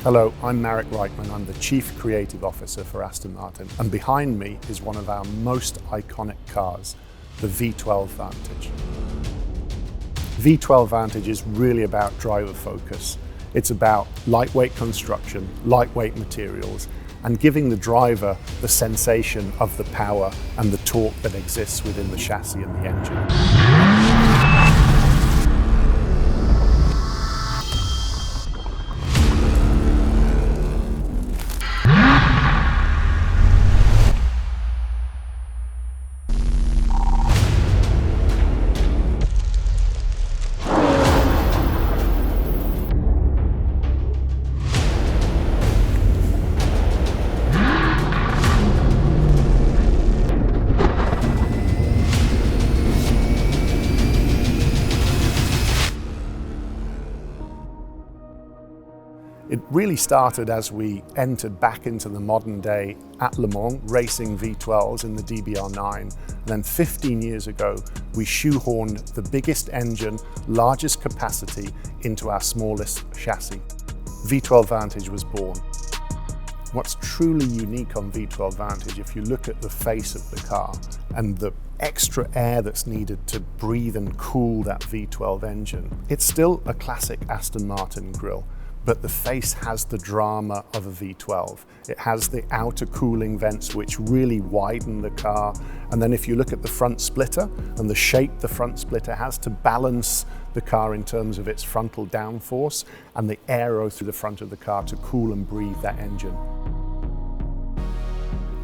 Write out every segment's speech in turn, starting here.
Hello, I'm Marek Reichman. I'm the Chief Creative Officer for Aston Martin, and behind me is one of our most iconic cars, the V12 Vantage. V12 Vantage is really about driver focus. It's about lightweight construction, lightweight materials, and giving the driver the sensation of the power and the torque that exists within the chassis and the engine. It really started as we entered back into the modern day at Le Mans, racing V12s in the DBR9. And then 15 years ago, we shoehorned the biggest engine, largest capacity into our smallest chassis. V12 Vantage was born. What's truly unique on V12 Vantage, if you look at the face of the car and the extra air that's needed to breathe and cool that V12 engine, it's still a classic Aston Martin grille. But the face has the drama of a V12. It has the outer cooling vents which really widen the car. And then if you look at the front splitter and the shape the front splitter has to balance the car in terms of its frontal downforce and the aero through the front of the car to cool and breathe that engine.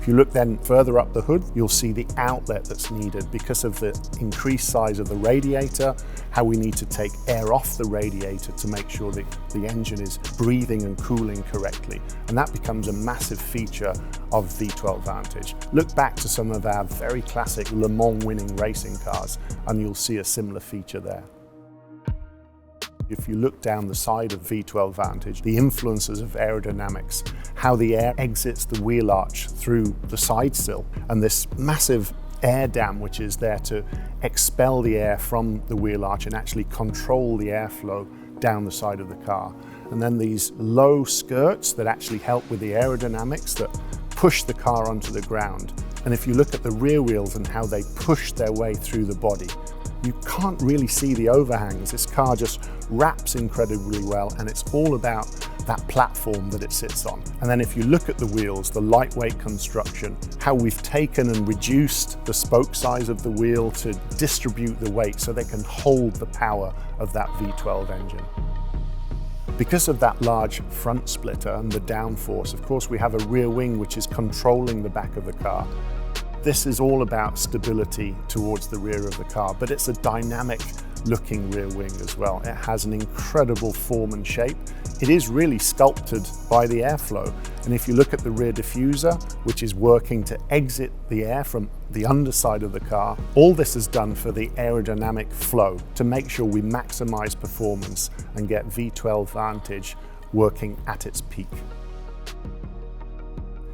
If you look then further up the hood, you'll see the outlet that's needed because of the increased size of the radiator, how we need to take air off the radiator to make sure that the engine is breathing and cooling correctly. And that becomes a massive feature of V12 Vantage. Look back to some of our very classic Le Mans winning racing cars and you'll see a similar feature there. If you look down the side of V12 Vantage, the influences of aerodynamics, how the air exits the wheel arch through the side sill, and this massive air dam which is there to expel the air from the wheel arch and actually control the airflow down the side of the car. And then these low skirts that actually help with the aerodynamics that push the car onto the ground. And if you look at the rear wheels and how they push their way through the body, you can't really see the overhangs. This car just wraps incredibly well, and it's all about that platform that it sits on. And then if you look at the wheels, the lightweight construction, how we've taken and reduced the spoke size of the wheel to distribute the weight so they can hold the power of that V12 engine. Because of that large front splitter and the downforce, of course, we have a rear wing which is controlling the back of the car. This is all about stability towards the rear of the car, but it's a dynamic looking rear wing as well. It has an incredible form and shape. It is really sculpted by the airflow. And if you look at the rear diffuser, which is working to exit the air from the underside of the car, all this is done for the aerodynamic flow to make sure we maximize performance and get V12 Vantage working at its peak.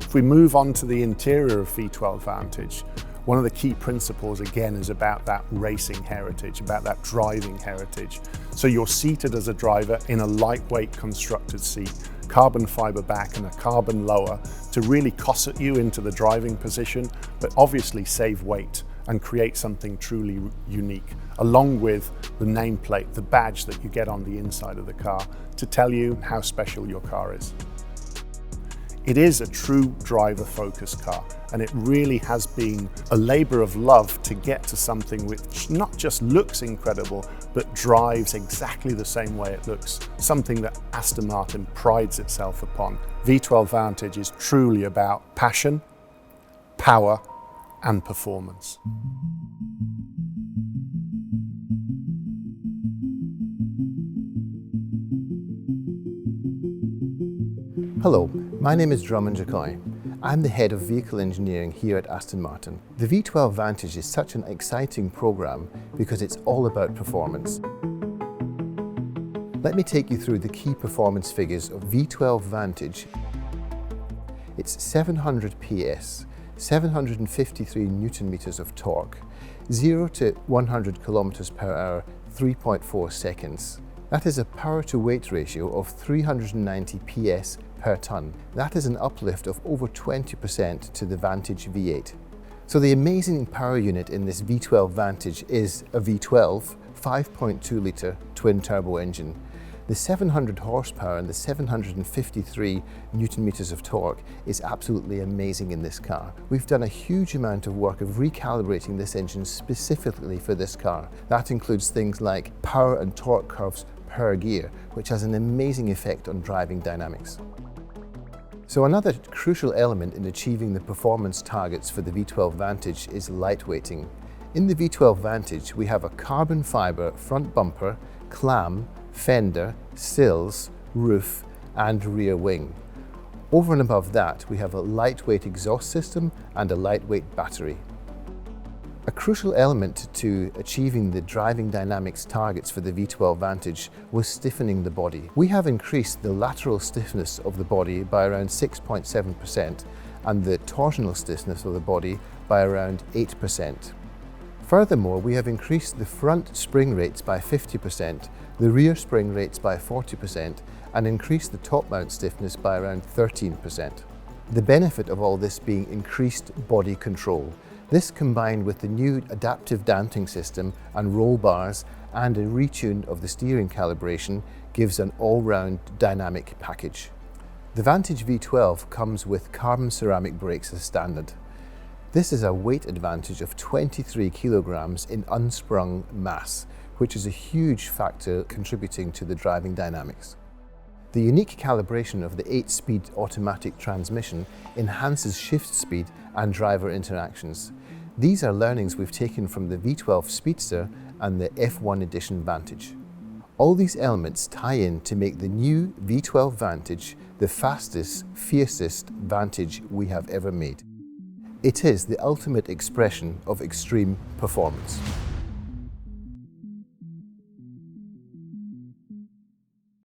If we move on to the interior of V12 Vantage, one of the key principles again is about that racing heritage, about that driving heritage. So you're seated as a driver in a lightweight constructed seat, carbon fiber back and a carbon lower to really cosset you into the driving position, but obviously save weight and create something truly unique, along with the nameplate, the badge that you get on the inside of the car to tell you how special your car is. It is a true driver-focused car, and it really has been a labor of love to get to something which not just looks incredible, but drives exactly the same way it looks, something that Aston Martin prides itself upon. V12 Vantage is truly about passion, power, and performance. Hello, my name is Drummond Jacoy. I'm the head of vehicle engineering here at Aston Martin. The V12 Vantage is such an exciting program because it's all about performance. Let me take you through the key performance figures of V12 Vantage. It's 700 PS, 753 Newton meters of torque, 0 to 100 kilometers per hour, 3.4 seconds. That is a power to weight ratio of 390 PS per tonne. That is an uplift of over 20% to the Vantage V8. So the amazing power unit in this V12 Vantage is a V12 5.2 litre twin turbo engine. The 700 horsepower and the 753 Newton meters of torque is absolutely amazing in this car. We've done a huge amount of work of recalibrating this engine specifically for this car. That includes things like power and torque curves per gear, which has an amazing effect on driving dynamics. So another crucial element in achieving the performance targets for the V12 Vantage is lightweighting. In the V12 Vantage, we have a carbon fibre front bumper, clam, fender, sills, roof and rear wing. Over and above that, we have a lightweight exhaust system and a lightweight battery. A crucial element to achieving the driving dynamics targets for the V12 Vantage was stiffening the body. We have increased the lateral stiffness of the body by around 6.7% and the torsional stiffness of the body by around 8%. Furthermore, we have increased the front spring rates by 50%, the rear spring rates by 40%, and increased the top mount stiffness by around 13%. The benefit of all this being increased body control. This combined with the new adaptive damping system and roll bars and a retune of the steering calibration gives an all-round dynamic package. The Vantage V12 comes with carbon ceramic brakes as standard. This is a weight advantage of 23 kilograms in unsprung mass, which is a huge factor contributing to the driving dynamics. The unique calibration of the 8-speed automatic transmission enhances shift speed and driver interactions. These are learnings we've taken from the V12 Speedster and the F1 Edition Vantage. All these elements tie in to make the new V12 Vantage the fastest, fiercest Vantage we have ever made. It is the ultimate expression of extreme performance.